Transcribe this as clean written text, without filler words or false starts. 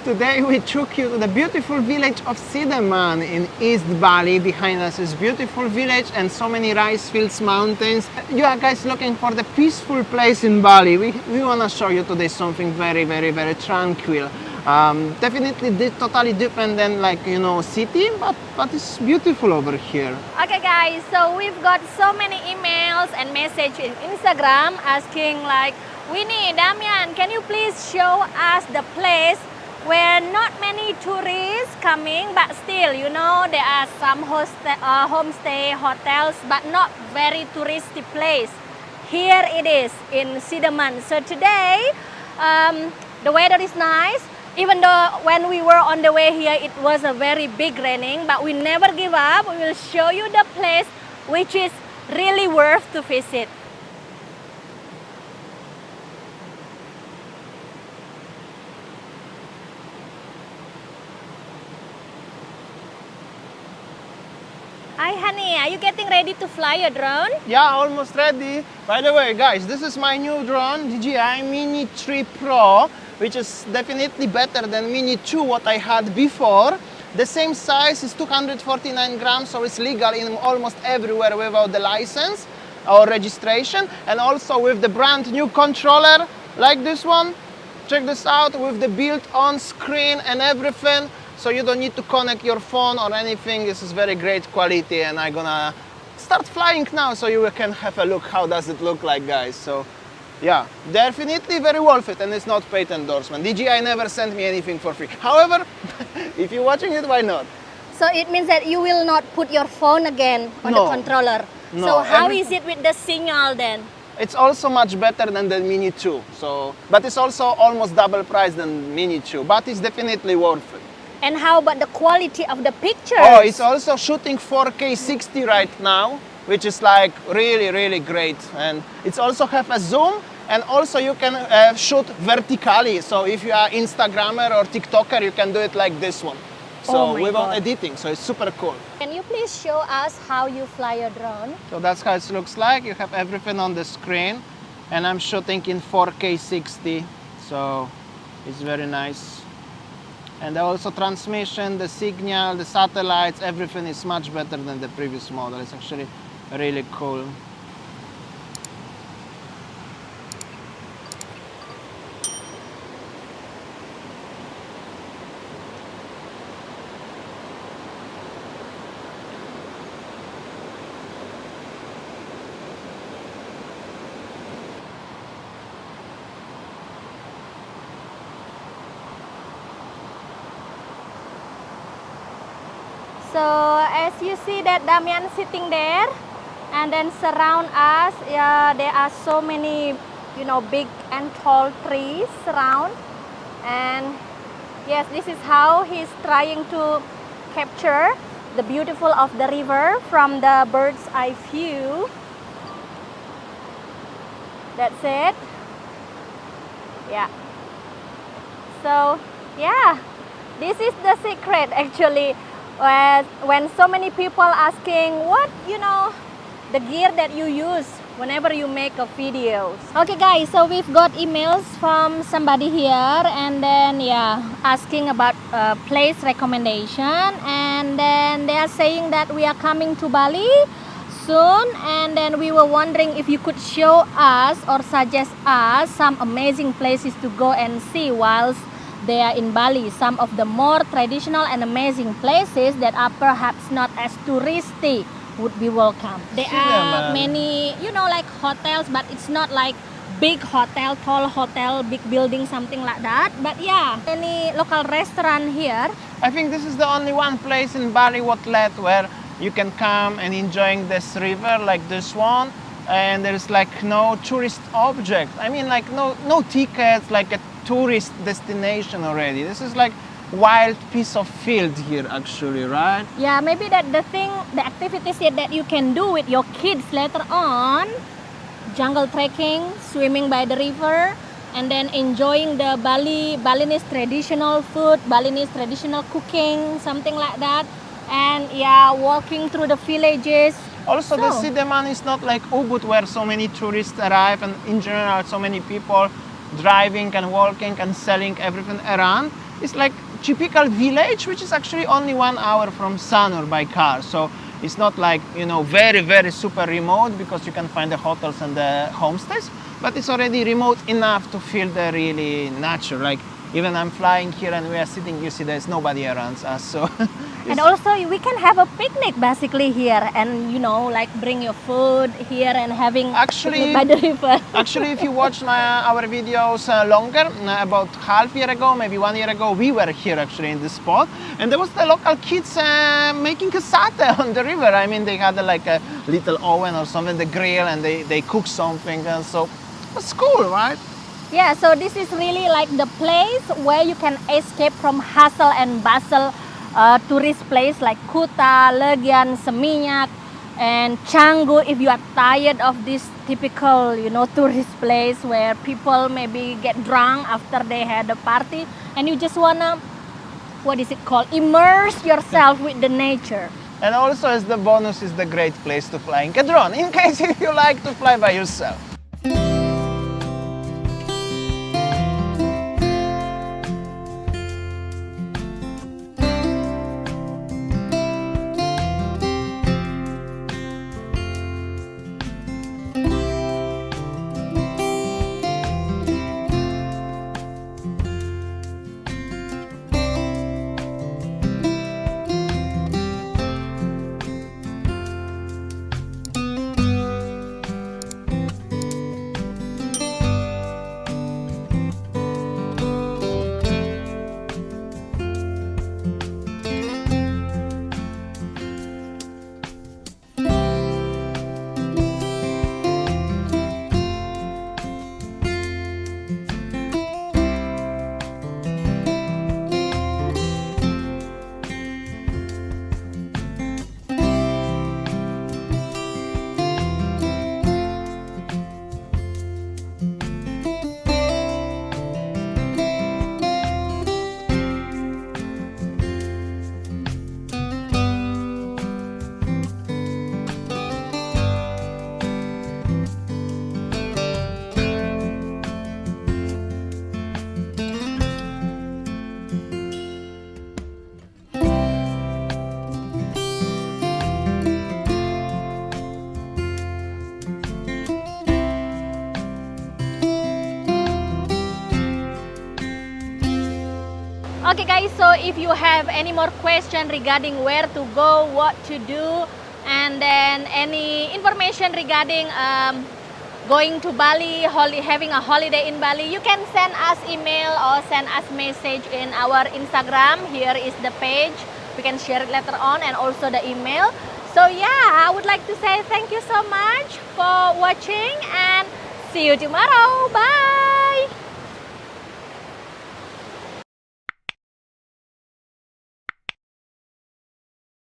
Today we took you to the beautiful village of Sidemen in East Bali. Behind us is beautiful village and so many rice fields, mountains. You are guys looking for the peaceful place in Bali. We want to show you today something very tranquil. Definitely totally different than city, but it's beautiful over here. Okay guys, so we've got so many emails and messages in Instagram asking like, Winnie, Damian, can you please show us the place where not many tourists coming, but still, you know, there are some homestay hotels, but not very touristy place. Here it is in Sidemen. So today, the weather is nice. Even though when we were on the way here, it was a very big raining, but we never give up. We will show you the place which is really worth to visit. Hi honey, are you getting ready to fly a drone? Yeah, almost ready. By the way, guys, this is my new drone, DJI Mini 3 Pro, which is definitely better than Mini 2, what I had before. The same size is 249 grams, so it's legal in almost everywhere without the license or registration. And also with the brand new controller, like this one. Check this out, with the built-on screen and everything. So you don't need to connect your phone or anything. This is very great quality, and I'm gonna start flying now so you can have a look how does it look like, guys. So yeah, definitely very worth it, and it's not paid endorsement. DJI never sent me anything for free. However, if you're watching it, why not? So it means that you will not put your phone again on the controller. No. So how is it with the signal then? It's also much better than the Mini 2. So, but it's also almost double price than Mini 2, but it's definitely worth it. And how about the quality of the pictures? Oh, it's also shooting 4K 60 right now, which is like really great. And it's also have a zoom, and also you can shoot vertically. So if you are Instagrammer or TikToker, you can do it like this one. So without editing, so it's super cool. Can you please show us how you fly a drone? So that's how it looks like. You have everything on the screen, and I'm shooting in 4K 60. So it's very nice. And also transmission, the signal, the satellites, everything is much better than the previous model. It's actually really cool. So as you see that Damian sitting there, and then surround us, there are so many, you know, big and tall trees around. And yes, this is how he's trying to capture the beautiful of the river from the bird's eye view. That's it. Yeah. So yeah, this is the secret actually. When so many people asking what, you know, the gear that you use whenever you make a videos. Okay guys, so we've got emails from somebody here, and then yeah, asking about place recommendation, and then they are saying that we are coming to Bali soon, and then we were wondering if you could show us or suggest us some amazing places to go and see whilst they are in Bali, some of the more traditional and amazing places that are perhaps not as touristy would be welcome. There are many, you know, like hotels, but it's not like big hotel, tall hotel, big building, something like that. But yeah, any local restaurant here. I think this is the only one place in Bali where you can come and enjoying this river like this one, and there's like no tourist object. I mean, like no tickets, like a tourist destination already. This is like wild piece of field here actually, right? Yeah, maybe that the activities that you can do with your kids later on, jungle trekking, swimming by the river, and then enjoying the Balinese traditional food, Balinese traditional cooking, something like that. And yeah, walking through the villages. Also, the Sidemen is not like Ubud where so many tourists arrive, and in general so many people driving and walking and selling everything around. it's like typical village, which is actually only 1 hour from Sanur by car. So it's not like, you know, very, very super remote, because you can find the hotels and the homestays, but it's already remote enough to feel the really nature. Like, even I'm flying here and we are sitting, you see there's nobody around us. So And also we can have a picnic basically here, and you know, like bring your food here and having Actually- picnic by the river. actually, if you watch our videos longer, about half year ago, maybe 1 year ago, we were here actually in this spot, and there was the local kids making a satay on the river. I mean, they had like a little oven or something, the grill, and they cooked something, and so it's cool, right? Yeah, so this is really like the place where you can escape from hustle and bustle tourist place like Kuta, Legian, Seminyak, and Canggu. If you are tired of this typical, you know, tourist place where people maybe get drunk after they had a party, and you just wanna, what is it called, immerse yourself with the nature. And also, as the bonus, is the great place to fly in drone, in case if you like to fly by yourself. Okay guys, so if you have any more question regarding where to go, what to do, and then any information regarding going to Bali, having a holiday in Bali, you can send us email or send us message in our Instagram. Here is the page. We can share it later on, and also the email. So yeah, I would like to say thank you so much for watching, and see you tomorrow. Bye!